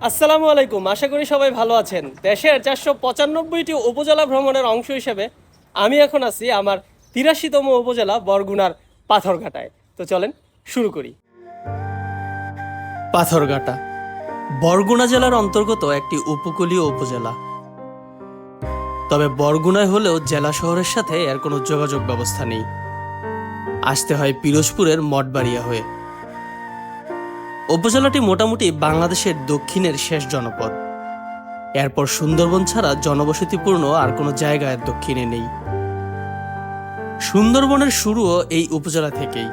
আসসালামু আলাইকুম, আশা করি সবাই ভালো আছেন। দেশের 495টি উপজেলা ভ্রমণের অংশ হিসেবে আমি এখন আছি আমার 83তম উপজেলা বরগুনার পাথরঘাটায়। তো চলেন শুরু করি। পাথরঘাটা বরগুনা জেলার অন্তর্গত একটি উপকূলীয় উপজেলা। তবে বরগুনায় হলেও জেলা শহরের সাথে এর কোনো যোগাযোগ ব্যবস্থা নেই। আসতে হয় পিরোজপুরের মঠবাড়িয়া হয়ে। উপজেলাটি মোটামুটি বাংলাদেশের দক্ষিণের শেষ জনপদ। এরপর সুন্দরবন ছাড়া জনবসতিপূর্ণ আর কোনো জায়গা এর দক্ষিণে নেই। সুন্দরবনের শুরুও এই উপজেলা থেকেই।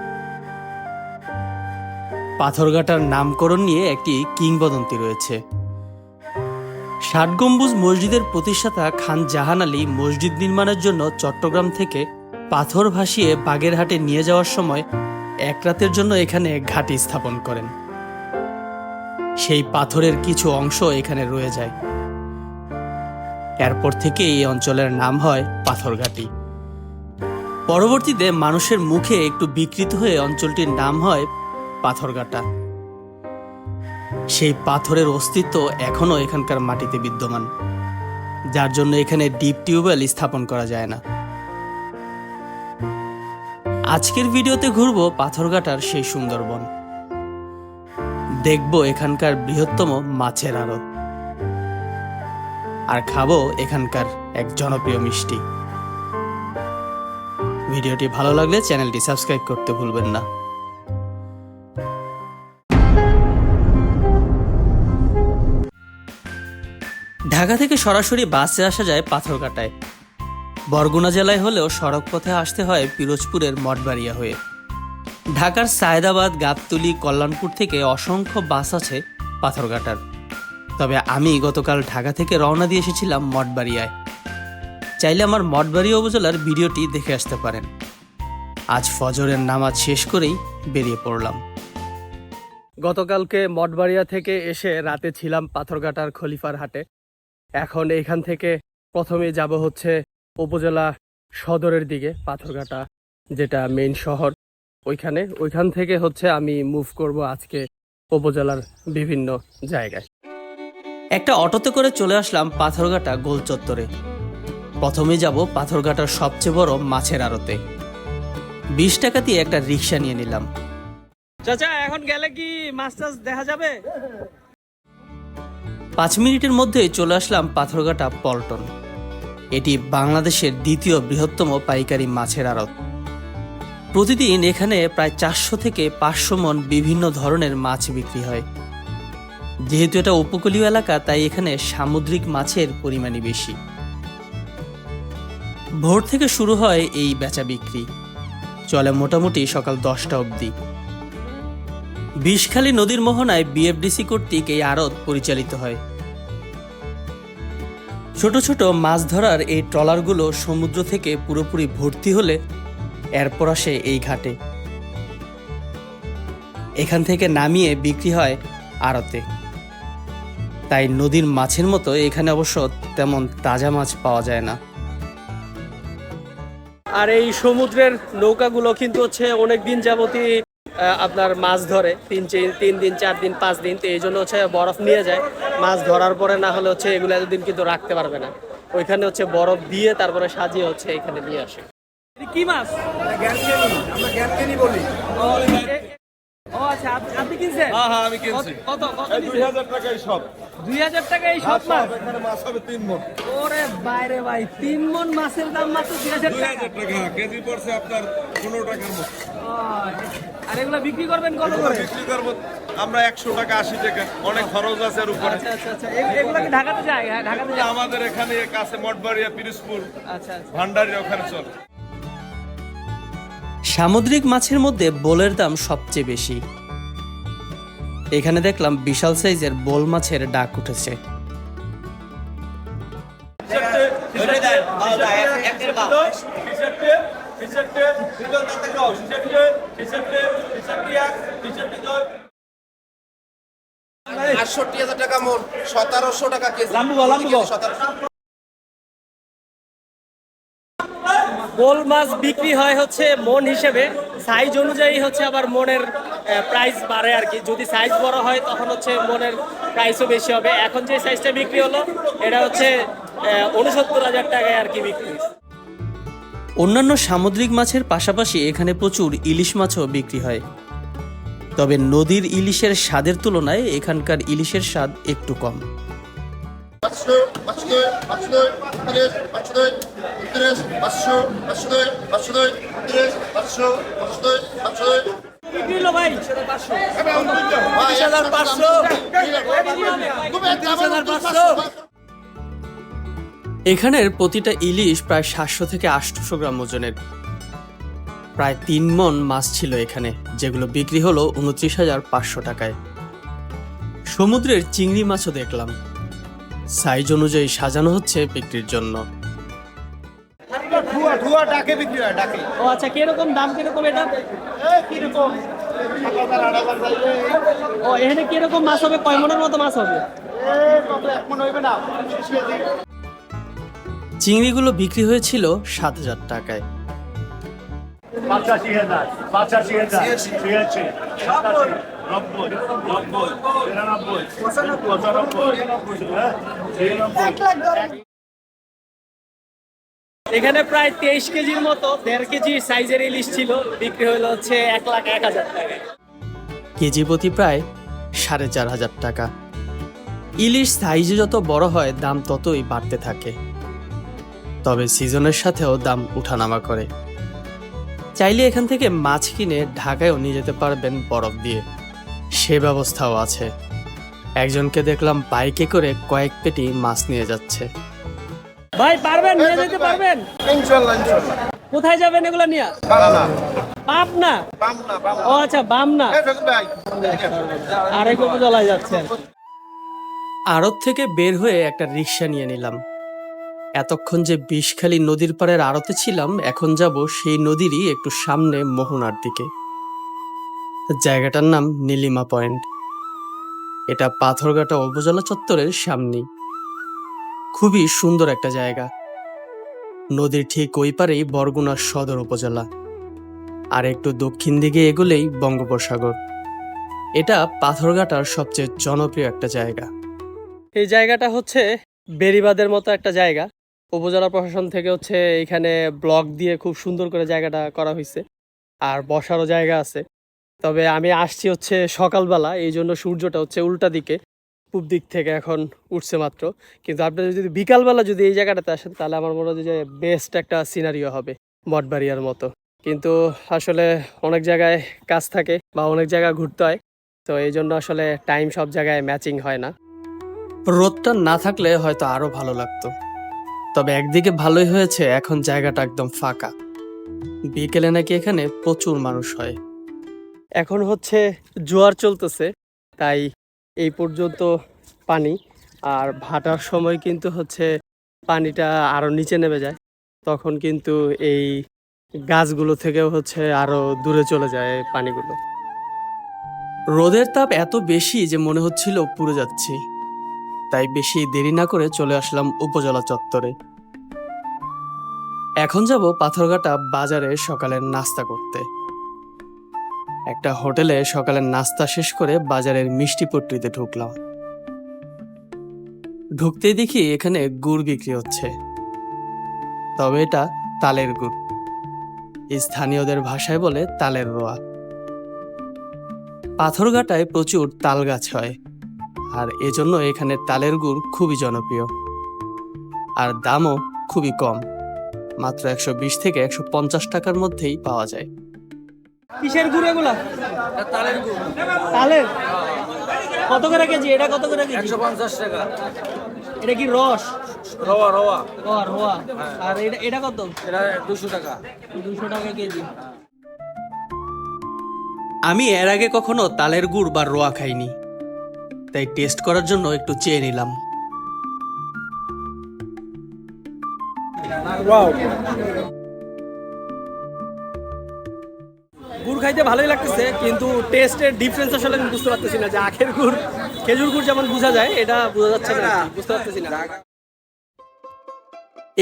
পাথরঘাটার নামকরণ নিয়ে একটি কিংবদন্তি রয়েছে। ৬০ গম্বুজ মসজিদের প্রতিষ্ঠাতা খান জাহান আলী মসজিদ নির্মাণের জন্য চট্টগ্রাম থেকে পাথর ভাসিয়ে বাগেরহাটে নিয়ে যাওয়ার সময় এক রাতের জন্য এখানে ঘাঁটি স্থাপন করেন। সেই পাথরের কিছু অংশ এখানে রয়ে যায়। এরপর থেকে এই অঞ্চলের নাম হয় পাথরঘাটি। পরবর্তীতে মানুষের মুখে একটু বিকৃত হয়ে অঞ্চলটির নাম হয় পাথরঘাটা। সেই পাথরের অস্তিত্ব এখনও এখানকার মাটিতে বিদ্যমান, যার জন্য এখানে ডিপ টিউবওয়েল স্থাপন করা যায় না। আজকের ভিডিওতে ঘুরবো পাথরঘাটার সেই সুন্দরবন। দেখব এখানকার বৃহত্তম মাছের আড়ত, আর খাবো এখানকার এক জনপ্রিয় মিষ্টি। ভিডিওটি ভালো লাগলে চ্যানেলটি সাবস্ক্রাইব করতে ভুলবেন না। ঢাকা থেকে সরাসরি বাসে আসা যায় পাথরঘাটায়। বরগুনা জেলায় হলেও সড়ক পথে আসতে হয় পিরোজপুরের মঠবাড়িয়া হয়ে। ঢাকার সায়েদাবাদ, গাবতলী, কল্যাণপুর থেকে অসংখ্য বাস আছে পাথরঘাটার। তবে আমি গতকাল ঢাকা থেকে রওনা দিয়ে এসেছিলাম মঠবাড়িয়ায়। চাইলে আমার মঠবাড়িয়া উপজেলার ভিডিওটি দেখে আসতে পারেন। আজ ফজরের নামাজ শেষ করেই বেরিয়ে পড়লাম। গতকালকে মঠবাড়িয়া থেকে এসে রাতে ছিলাম পাথরঘাটার খলিফার হাটে। এখন এখান থেকে প্রথমে যাব হচ্ছে উপজেলা সদরের দিকে, পাথরঘাটা যেটা মেইন শহর, ওইখান থেকে হচ্ছে আমি মুভ করব আজকে উপজেলার বিভিন্ন জায়গায়। একটা অটোতে করে চলে আসলাম পাথরঘাটা গোল চত্বরে। প্রথমে যাব পাথরঘাটার সবচেয়ে বড় মাছের আড়তে। 20 টাকা দিয়ে একটা রিক্সা নিয়ে নিলাম। চাচা, এখন গেলে কি মাছ টাছ দেখা যাবে? 5 মিনিটের মধ্যে চলে আসলাম পাথরঘাটা পল্টন। এটি বাংলাদেশের দ্বিতীয় বৃহত্তম পাইকারি মাছের আড়ত। প্রতিদিন এখানে প্রায় 400 থেকে 500 মণ বিভিন্ন ধরনের মাছ বিক্রি হয়। যেহেতু এটা উপকূলীয় এলাকা, তাই এখানে সামুদ্রিক মাছের পরিমাণই বেশি। ভোর থেকে শুরু হয় এই বেচা বিক্রি, চলে মোটামুটি সকাল 10টা অবধি। বিষখালী নদীর মোহনায় বিএফডিসি কর্তৃক এই আড়ত পরিচালিত হয়। ছোট ছোট মাছ ধরার এই ট্রলারগুলো সমুদ্র থেকে পুরোপুরি ভর্তি হলে এরপর আসে এই ঘাটে। এখান থেকে নামিয়ে বিক্রি হয় আড়তে। তাই নদীর মাছের মতো এখানে অবশ্য তেমন তাজা মাছ পাওয়া যায় না। আর এই সমুদ্রের নৌকাগুলো কিন্তু হচ্ছে অনেক দিন যাবতই আপনার মাছ ধরে, 3 দিন 4 দিন 5 দিন। তো এই জন্য হচ্ছে বরফ নিয়ে যায়। মাছ ধরার পরে না হলে হচ্ছে এগুলো এতদিন কিন্তু রাখতে পারবে না। ওইখানে হচ্ছে বরফ দিয়ে তারপরে সাজিয়ে হচ্ছে এখানে নিয়ে আসে। কি মাছ? আমরা গ্যালকেনি বলি। ও আচ্ছা, আপনি কিনছেন? হ্যাঁ, আমি কিনছি। কত 2000 টাকায় সব। 2000 টাকা এই সব মাছ? এখানে মাছ হবে 3 মণ। ওরে বাইরে ভাই, 3 মণ মাছের দাম মাত্র 2000 টাকা। 2000 টাকা কেজি পড়ছে আপনার 15 টাকার মতো। আর এগুলা বিক্রি করবেন কত করে? বিক্রি করব আমরা 100 টাকা 80 টাকা। অনেক খরচ আছে এর উপরে। আচ্ছা আচ্ছা আচ্ছা, এগুলা কি ঢাকাতে যায়? হ্যাঁ, ঢাকাতে যায়। আমাদের এখানে কাছে মঠবাড়িয়া, পিরোজপুর, আচ্ছা আচ্ছা। ভান্ডারিয়া ওখানে চলে। সামুদ্রিক মাছের মধ্যে বোলের দাম সবচেয়ে বেশি। এখানে দেখলাম বিশাল সাইজের বোল মাছের ডাক উঠেছে। টাকা মন, 1700 টাকা কেজি। বোল মাছ বিক্রি হয় হচ্ছে মন হিসেবে, সাইজ অনুযায়ী হচ্ছে আবার মনের প্রাইস বাড়ে আর কি। যদি সাইজ বড় হয় তখন হচ্ছে মনের প্রাইসও বেশি হবে। এখন যে সাইজটা বিক্রি হলো এটা হচ্ছে ৬৯,০০০ টাকায় আর কি বিক্রি হয়েছে। অন্যান্য সামুদ্রিক মাছের পাশাপাশি এখানে প্রচুর ইলিশ মাছও বিক্রি হয়। তবে নদীর ইলিশের স্বাদের তুলনায় এখানকার ইলিশের স্বাদ একটু কম। বিক্রি হলো ভাই এখানের প্রতিটা ইলিশ প্রায় ৭০০ থেকে ৮০০ গ্রাম ওজনের। প্রায় ৩ মণ মাছ ছিল এখানে, যেগুলো বিক্রি হলো ২৯,৫০০ টাকায়। সমুদ্রের চিংড়ি মাছও দেখলাম, সাইজ অনুযায়ী সাজানো হচ্ছে বিক্রির জন্য। ও আচ্ছা, কিরকম দাম, কিরকম এটা? ও এখানে কিরকম মাছ হবে? কয় মনের মতো মাছ হবে? চিংড়িগুলো বিক্রি হয়েছিল ৭,০০০ টাকায়। ৮৫,০০০, ৮৫,০০০, ৮৬, ৮৭, ৯০, ৯০, ৯৫, ৯৫, এখানে প্রায় 23 কেজির মতো 1.5 কেজি সাইজের ইলিশ ছিল, বিক্রি হলো হচ্ছে ১,০০,০০০ টাকায়। কেজি প্রতি প্রায় ৪,৫০০ টাকা। ইলিশ সাইজে যত বড় হয় দাম ততই বাড়তে থাকে, তবে সিজনের সাথেও দাম উঠানামা করে। চাইলে এখান থেকে মাছ কিনে ঢাকায়ও নিয়ে যেতে পারবেন বরফ দিয়ে, সে ব্যবস্থাও আছে। একজনকে দেখলাম বাইকে করে কয়েক পেটি মাছ নিয়ে যাচ্ছে। ভাই পারবেন, নিয়ে যেতে পারবেন? ইনশাআল্লাহ। কোথায় যাবেন এগুলো নিয়ে? পাবনা। ও আচ্ছা, বামনা। আরেক উপজেলায় যাচ্ছেন। আড়ত থেকে বের হয়ে একটা রিক্সা নিয়ে নিলাম। এতক্ষণ যে বিষখালী নদীর পাড়ের আড়তে ছিলাম, এখন যাব সেই নদীরই একটু সামনে মোহনার দিকে। জায়গাটার নাম নীলিমা পয়েন্ট। এটা পাথরঘাটা উপজেলা চত্বরের সামনেই। খুবই সুন্দর একটা জায়গা। নদীর ঠিক ওই পারেই বরগুনা সদর উপজেলা, আর একটু দক্ষিণ দিকে এগোলেই বঙ্গোপসাগর। এটা পাথরঘাটার সবচেয়ে জনপ্রিয় একটা জায়গা। এই জায়গাটা হচ্ছে বেড়িবাঁধের মতো একটা জায়গা। উপজেলা প্রশাসন থেকে হচ্ছে এখানে ব্লক দিয়ে খুব সুন্দর করে জায়গাটা করা হয়েছে, আর বসারও জায়গা আছে। তবে আমি আসছি হচ্ছে সকালবেলা, এই জন্য সূর্যটা হচ্ছে উল্টা দিকে, পূব দিক থেকে এখন উঠছে মাত্র। কিন্তু আপনারা যদি বিকালবেলা যদি এই জায়গাটাতে আসেন তাহলে আমার মনে হয় যে বেস্ট একটা সিনারিও হবে, মঠবাড়িয়ার মতো। কিন্তু আসলে অনেক জায়গায় কাজ থাকে বা অনেক জায়গায় ঘুরতে হয়, তো এই জন্য আসলে টাইম সব জায়গায় ম্যাচিং হয় না। রোদটা না থাকলে হয়তো আরো ভালো লাগতো, তবে একদিকে ভালোই হয়েছে, এখন জায়গাটা একদম ফাঁকা। বিকেলে নাকি এখানে প্রচুর মানুষ হয়। এখন হচ্ছে জোয়ার চলতেছে, তাই এই পর্যন্ত পানি। আর ভাটার সময় কিন্তু হচ্ছে পানিটা আরো নিচে নেমে যায়, তখন কিন্তু এই গাছগুলো থেকেও হচ্ছে আরো দূরে চলে যায় এই পানিগুলো। রোদের তাপ এত বেশি যে মনে হচ্ছিল পুড়ে যাচ্ছি, তাই বেশি দেরি না করে চলে আসলাম উপজেলা চত্বরে। এখন যাব পাথরঘাটা বাজারে সকালের নাস্তা করতে। একটা হোটেলে সকালের নাস্তা শেষ করে বাজারের মিষ্টি পট্টিতে ঢুকলাম। ঢুকতেই দেখি এখানে গুড় বিক্রি হচ্ছে, তবে এটা তালের গুড়। স্থানীয়দের ভাষায় বলে তালের রোয়া। পাথরঘাটায় প্রচুর তাল গাছ হয়, আর এজন্য এখানে তালের গুড় খুবই জনপ্রিয়। আর দামও খুবই কম, মাত্র ১২০ থেকে ১৫০ টাকার মধ্যেই পাওয়া যায়। কিসের গুড় এগুলা? তালের গুড়। তালের কত করে কেজি? এটা কত করে কেজি? ১৫০ টাকা। এটা কি রস? রওয়া রওয়া রোয়া। আর এটা কত? এটা ২০০ টাকা। 200 টাকা কেজি। আমি এর আগে কখনো তালের গুড় বা রোয়া খাইনি, তাই টেস্ট করার জন্য একটু চেয়ে নিলাম। গুড় খাইতে ভালোই লাগতেছে, কিন্তু টেস্টের ডিফারেন্স আসলে আমি বুঝতে পারতেছি না। যে আখের গুড়, খেজুর গুড় যেমন বোঝা যায়, এটা বোঝা যাচ্ছে না, বুঝতে পারতেছি না।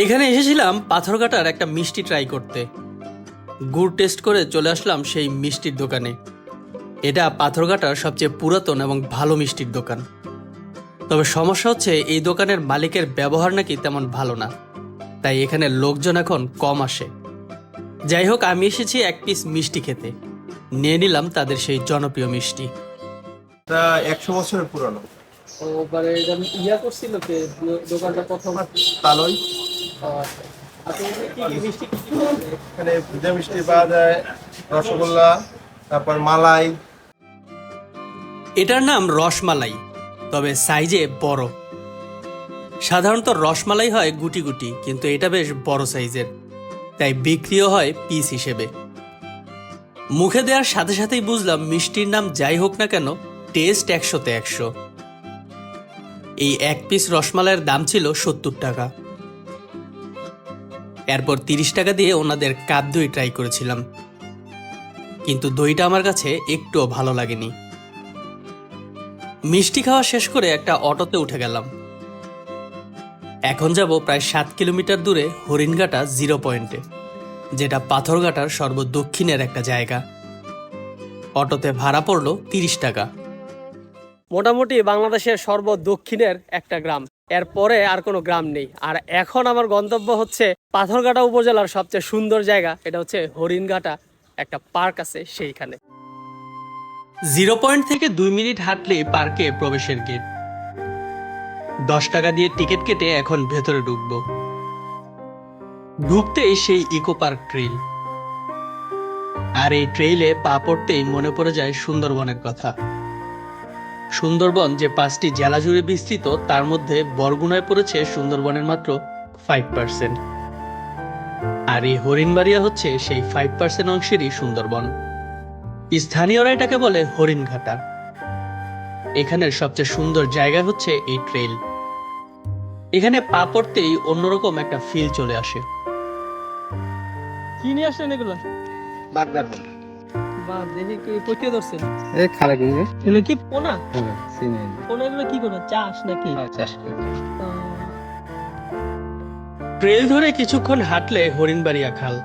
এখানে এসেছিলাম পাথরঘাটার একটা মিষ্টি ট্রাই করতে। গুড় টেস্ট করে চলে আসলাম সেই মিষ্টির দোকানে। এটা পাথরঘাটার সবচেয়ে পুরাতন এবং ভালো মিষ্টির দোকান। তবে সমস্যা হচ্ছে এই দোকানের মালিকের ব্যবহার নাকি তেমন ভালো না, তাই এখানে লোকজন এখন কম আসে। যাই হোক, আমি এসেছি এক পিস মিষ্টি খেতে। নিয়ে নিলাম তাদের সেই জনপ্রিয় মিষ্টি। এটা 100 বছরের পুরনো। ও মানে এটা ইয়া করছিল কে দোকানটা প্রথম? তালই আপনি কি মিষ্টি কি পাওয়া যায়? এখানে ভুজা মিষ্টি পাওয়া যায়, রসগোল্লা, তারপর মালাই। এটার নাম রসমালাই, তবে সাইজে বড়। সাধারণত রসমালাই হয় গুটি গুটি, কিন্তু এটা বেশ বড় সাইজের, তাই বিক্রিও হয় পিস হিসেবে। মুখে দেওয়ার সাথে সাথেই বুঝলাম মিষ্টির নাম যাই হোক না কেন, টেস্ট 100-তে 100। এই এক পিস রসমালাইয়ের দাম ছিল 70 টাকা। এরপর 30 টাকা দিয়ে ওনাদের কাপ দই ট্রাই করেছিলাম, কিন্তু দইটা আমার কাছে একটুও ভালো লাগেনি। মিষ্টি খাওয়া শেষ করে একটা অটোতে উঠে গেলাম। এখন যাব প্রায় 7 কিলোমিটার দূরে হরিণঘাটা 0 পয়েন্টে, যেটা পাথরঘাটার সর্বদক্ষিণের একটা জায়গা। অটোতে ভাড়া পড়লো 30 টাকা। মোটামুটি বাংলাদেশের সর্বদক্ষিণের একটা গ্রাম, এরপরে আর কোনো গ্রাম নেই। আর এখন আমার গন্তব্য হচ্ছে পাথরঘাটা উপজেলার সবচেয়ে সুন্দর জায়গা, এটা হচ্ছে হরিণঘাটা, একটা পার্ক আছে সেইখানে। 0 পয়েন্ট থেকে 2 মিনিট হাঁটলে পার্কে প্রবেশের গেট। 10 টাকা দিয়ে টিকিট কেটে এখন ভেতরে ঢুকবো। ঢুকতেই সেই ইকো পার্ক ট্রেইল, আর এই ট্রেইলে পা পড়তেই মনে পড়ে যায় সুন্দরবনের কথা। সুন্দরবন যে 5টি জেলা জুড়ে বিস্তৃত, তার মধ্যে বরগুনায় পড়েছে সুন্দরবনের মাত্র 5%। আর এই হরিণবাড়িয়া হচ্ছে সেই 5% অংশেরই সুন্দরবন। স্থানীয়রা এটাকে বলে হরিণঘাটা। এখানের সবচেয়ে সুন্দর জায়গা হচ্ছে এই ট্রেইল। এখানে পা পড়তেই অন্যরকম একটা ফিল চলে আসে। কি নিয়ে আসলেন এগুলো? বাগদার বা দেখি কি পচিয়ে ধরছেন? এই খারাপ নিয়ে এগুলো কি পোনা? সিনে পোনা এগুলো কি করো, চাষ নাকি? চাষ করে। ট্রেল ধরে কিছুক্ষণ হাঁটলে হরিণবাড়িয়া খাল।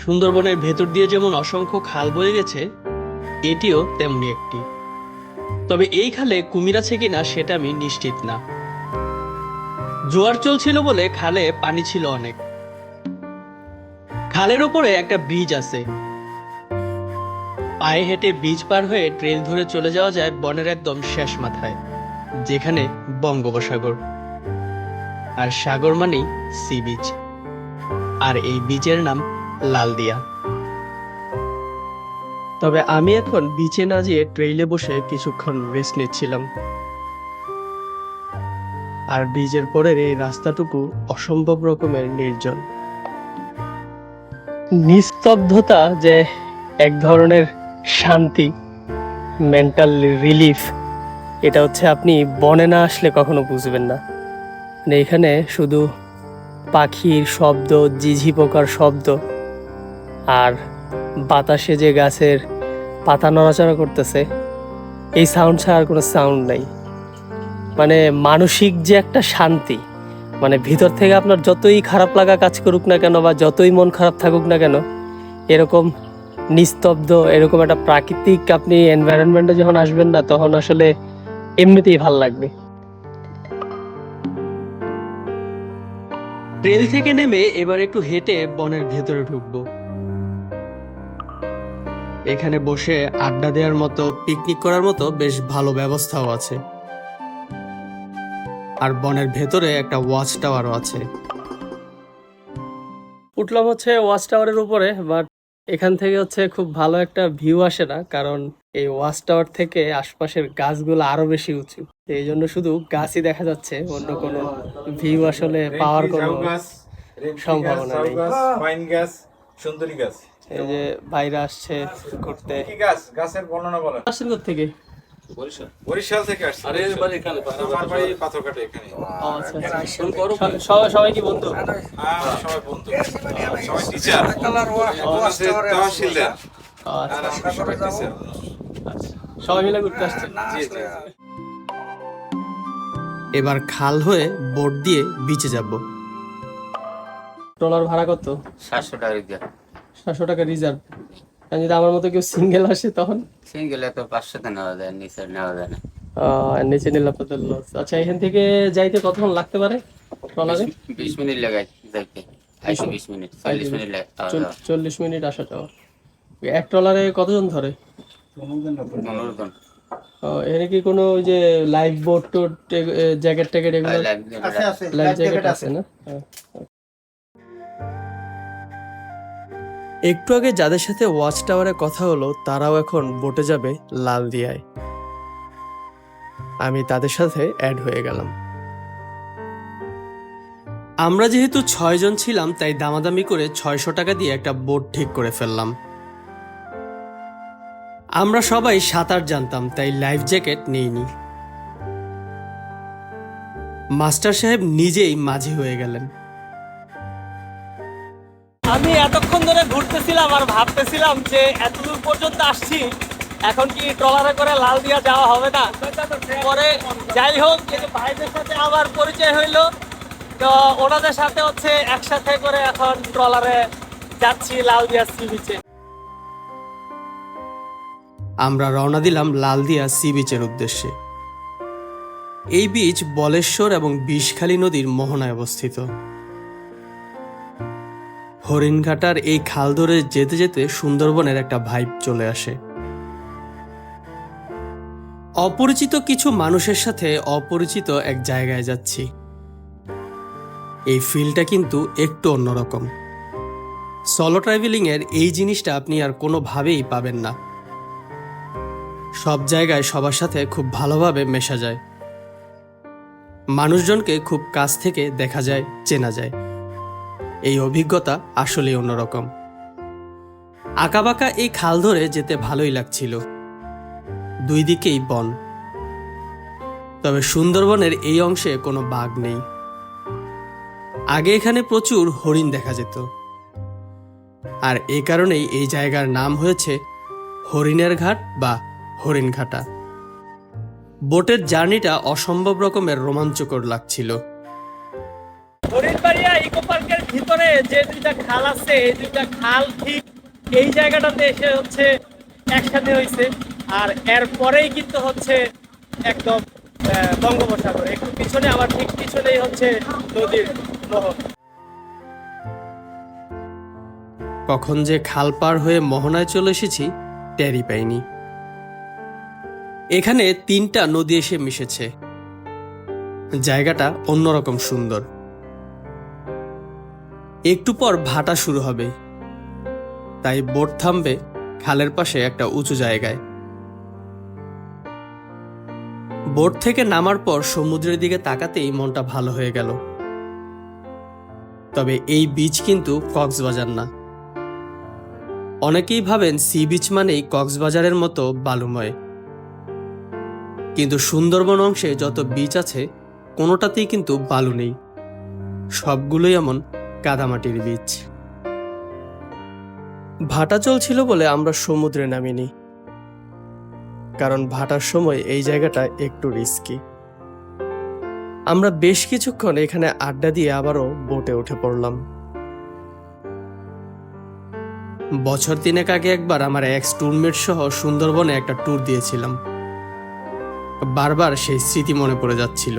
সুন্দরবনের ভেতর দিয়ে যেমন অসংখ্য খাল বয়ে গেছে, এটিও তেমনি একটি। তবে এই খালে কুমির আছে কিনা সেটা আমি নিশ্চিত না। জোয়ার চলছিল বলে খালে পানি ছিল অনেক। খালের ওপরে একটা ব্রিজ আছে। পায়ে হেঁটে ব্রিজ পার হয়ে ট্রেল ধরে চলে যাওয়া যায় বনের একদম শেষ মাথায়, যেখানে বঙ্গোপসাগর। আর সাগর মানেই সি বিচ, আর এই বিচের নাম লালদিয়া। তবে আমি এখন বিচে না যেয়ে ট্রেইলে বসে কিছুক্ষণ রেস্ট নিচ্ছিলাম। আর ব্রিজের পরের এই রাস্তাটুকু অসম্ভব রকমের নির্জন। নিস্তব্ধতা যে এক ধরনের শান্তি, মেন্টাল রিলিফ, এটা হচ্ছে আপনি বনে না আসলে কখনো বুঝবেন না। মানে এখানে শুধু পাখির শব্দ, ঝিঝি পোকার শব্দ, আর বাতাসে যে গাছের পাতা নড়াচড়া করতেছে, এই সাউন্ড ছাড়া আর কোনো সাউন্ড নাই। মানে মানসিক যে একটা শান্তি, মানে ভিতর থেকে আপনার যতই খারাপ লাগা কাজ করুক না কেন বা যতই মন খারাপ থাকুক না কেন, এরকম নিস্তব্ধ, এরকম একটা প্রাকৃতিক আপনি এনভায়রনমেন্টে যখন আসবেন না, তখন আসলে এমনিতেই ভাল লাগবে। ট্রেল থেকে নেমে এবার একটু হেঁটে বনের ভেতরে ঢুকবো। এখানে বসে আড্ডা দেওয়ার মতো, পিকনিক করার মতো বেশ ভালো ব্যবস্থাও আছে। আর বনের ভেতরে একটা ওয়াচ টাওয়ারও আছে। উঠলাম হচ্ছে ওয়াচ টাওয়ারের উপরে, বাট এখান থেকে হচ্ছে খুব ভালো একটা ভিউ আসে না, কারণ এই ওয়াচ টাওয়ার থেকে আশপাশের গাছগুলো আরো বেশি উঁচু। এই জন্য শুধু গাছই দেখা যাচ্ছে, অন্য কোনো ভিউ আসলে পাওয়ার কোনো সম্ভাবনা নেই। পাইন গাছ, সুন্দরী গাছ। এই যে ভাইরা আসছে ঘুরতে। কি গাছ? গাছের বর্ণনা বলেন। আসছেন থেকে? বরিশাল থেকে আসছে। আরে বাড়ি এখানে আমার বাড়ি পাথরঘাটা এখানে। সবাই কি বন্ধু? সবাই বন্ধু, সবাই টিচার, তহসিলদার। আর আমরা সবাই টিচার। সবাই মিলে ঘুরতে আসছে। জি জি। এবার খাল হয়ে বোট দিয়ে বিচে যাব। ট্রলার ভাড়া কত? 700 টাকা দিয়ে 700 টাকা রিজার্ভ। আর যদি আমার মতো কেউ সিঙ্গেল আসে তখন সিঙ্গেলে তো 500 নেওয়া যায়, নিচে নেওয়া যায় না। নিচে নিলে আপনাদের লস। আচ্ছা, এখান থেকে যাইতে কতক্ষণ লাগতে পারে ট্রলারে? 20 মিনিট লাগাই যাইতে, 20 মিনিট 40 মিনিট লাগে। 40 মিনিট আসা যাওয়া। এক ট্রলারে কতজন ধরে? 15 জন। এখানে কি কোনো ওই যে লাইফ বোট টোট জ্যাকেট ট্যাকেট এগুলো লাইফ জ্যাকেট আছে না? একটু আগে যাদের সাথে ওয়াচ টাওয়ারে কথা হলো তারাও এখন বোটে যাবে লালদিয়ায়। আমি তাদের সাথে অ্যাড হয়ে গেলাম। আমরা যেহেতু 6 জন ছিলাম তাই দামাদামি করে 600 টাকা দিয়ে একটা বোট ঠিক করে ফেললাম। আমরা সবাই সাঁতার জানতাম তাই লাইফ জ্যাকেট নিইনি। মাস্টার সাহেব নিজেই মাঝি হয়ে গেলেন। আমি এতক্ষণ ধরে ঘুরতেছিলাম আর ভাবতেছিলাম যে এতদূর পর্যন্ত আসছি, এখন কি ট্রলারে করে লালদিয়া যাওয়া হবে না। পরে যাই হোক, এই যে ভাইদের সাথে আবার পরিচয় হইলো, তো ওনাদের সাথে হচ্ছে একসাথে করে এখন ট্রলারে যাচ্ছি লালদিয়া সি বিচে। আমরা রওনা দিলাম লালদিয়া সি বিচের উদ্দেশ্যে। এই বিচ বলেশ্বর এবং বিষখালী নদীর মোহনায় অবস্থিত। হরিণঘাটার এই খাল ধরে যেতে যেতে সুন্দরবনের একটা ভাইব চলে আসে। অপরিচিত কিছু মানুষের সাথে অপরিচিত এক জায়গায় যাচ্ছি। এই ফিলটা কিন্তু একটু অন্যরকম। সলো ট্রাভেলিং এর এই জিনিসটা আপনি আর কোনোভাবেই পাবেন না। সব জায়গায় সবার সাথে খুব ভালোভাবে মেশা যায়, মানুষজনকে খুব কাছ থেকে দেখা যায়, চেনা যায়। এই অভিজ্ঞতা আসলেই অন্যরকম। আঁকাবাঁকা এই খাল ধরে যেতে ভালোই লাগছিল, দুই দিকেই বন। তবে সুন্দরবনের এই অংশে কোনো বাঘ নেই। আগে এখানে প্রচুর হরিণ দেখা যেত, আর এই কারণেই এই জায়গার নাম হয়েছে হরিণের ঘাট বা হরিণঘাটা। বোটের জার্নিটা অসম্ভব রকমের রোমাঞ্চকর লাগছিল। হরিণবাড়িয়া ইকো পার্কের ভিতরে যে দুইটা খাল আছে, এই দুইটা খাল ঠিক এই জায়গাটাতে এসে হচ্ছে একসাথে হয়েছে। আর এর পরেই কিন্তু হচ্ছে একদম বঙ্গোপসাগর। একটু পিছনে, আমার ঠিক পিছনেই হচ্ছে নদীর মোহন। কখন যে খাল পার হয়ে মোহনায় চলে এসেছি টেরই পাইনি। এখানে 3টা নদী এসে মিশেছে। জায়গাটা অন্যরকম সুন্দর। একটু পর ভাটা শুরু হবে, তাই বোট থামবে খালের পাশে একটা উঁচু জায়গায়। বোট থেকে নামার পর সমুদ্রের দিকে তাকাতেই মনটা ভালো হয়ে গেল। তবে এই বিচ কিন্তু কক্সবাজার না। অনেকেই ভাবেন সি বিচ মানেই কক্সবাজারের মতো বালুময়, কিন্তু সুন্দরবন অংশে যত বিচ আছে কোনোটাতেই কিন্তু বালু নেই, সবগুলোই এমন কাদামাটির বিচ। ভাটা চলছিল বলে আমরা সমুদ্রে নামিনি, কারণ ভাটার সময় এই জায়গাটা একটু রিস্কি। আমরা বেশ কিছুক্ষণ এখানে আড্ডা দিয়ে আবারও বোটে উঠে পড়লাম। বছর 3 আগে একবার আমার এক্স ট্যুরমেট সহ সুন্দরবনে একটা ট্যুর দিয়েছিলাম। বারবার সেই স্মৃতি মনে পড়ে যাচ্ছিল।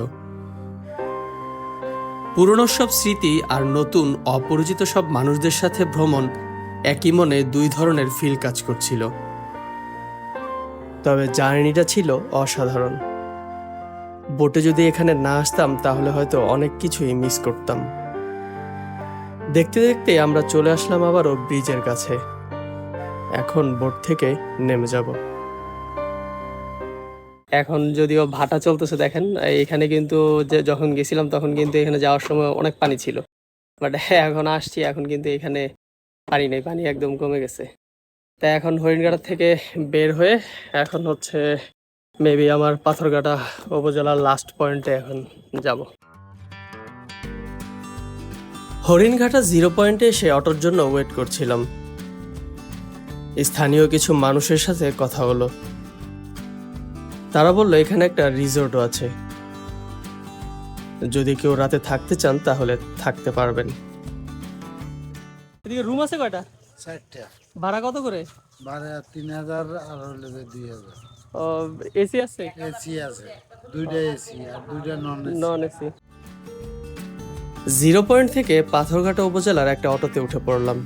পুরনো সব স্মৃতি আর নতুন অপরিচিত সব মানুষদের সাথে ভ্রমণ একই মনে 2 ধরনের ফিল কাজ করছিল। তবে জার্নিটা ছিল অসাধারণ। বোটে যদি এখানে না আসতাম তাহলে হয়তো অনেক কিছুই মিস করতাম। দেখতে দেখতে আমরা চলে আসলাম আবারও ব্রিজের কাছে। এখন বোট থেকে নেমে যাব। এখন যদিও ভাটা চলতেছে, দেখেন এখানে কিন্তু যে যখন গেছিলাম তখন কিন্তু এখানে যাওয়ার সময় অনেক পানি ছিল, বাট এখন আসছি এখন কিন্তু এখানে পানি নেই, পানি একদম কমে গেছে। তাই এখন হরিণঘাটা থেকে বের হয়ে এখন হচ্ছে মেবি আমার পাথরঘাটা উপজেলার লাস্ট পয়েন্টে এখন যাব। হরিণঘাটা 0 পয়েন্টে এসে অটোর জন্য ওয়েট করছিলাম। স্থানীয় কিছু মানুষের সাথে কথা হলো। তারা বলল এখানে একটা রিসোর্টও আছে, যদি কেউ রাতে থাকতে চান তাহলে থাকতে পারবেন। এদিকে রুম আছে কয়টা? 4টা ভাড়া কত করে? ভাড়া 3000 আর হলে 2000। এসি আছে? এসি আছে, 2টা এসি আর 2টা non AC. Non AC. 0 point থেকে পাথরঘাটা উপজেলার একটা অটোতে উঠে পড়লাম।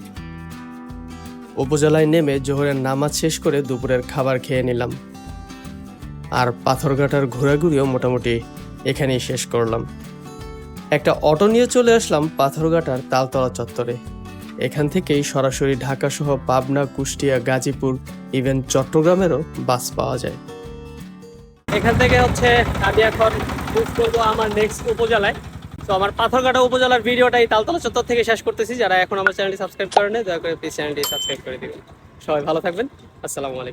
উপজেলায় নেমে জোহরের নামাজ শেষ করে দুপুরের খাবার খেয়ে নিলাম। আর পাথরঘাটার ঘোরাঘুরিও মোটামুটি এখানেই শেষ করলাম। একটা অটো নিয়ে চলে আসলাম পাথরঘাটার তালতলা চত্বরে। এখান থেকেই সরাসরি ঢাকা সহ পাবনা, কুষ্টিয়া, গাজীপুর, ইভেন চট্টগ্রামেরও বাস পাওয়া যায়। এখান থেকে হচ্ছে আমি এখন মুভ করবো আমার নেক্সট উপজেলায়। তো আমার পাথরঘাটা উপজেলার ভিডিওটাই তালতলা চত্বর থেকে শেষ করতেছি। যারা এখন আমার চ্যানেলটি সাবস্ক্রাইব করেন, দয়া করে প্লিজ চ্যানেলটি সাবস্ক্রাইব করে দিবেন। সবাই ভালো থাকবেন। আসসালামু আলাইকুম।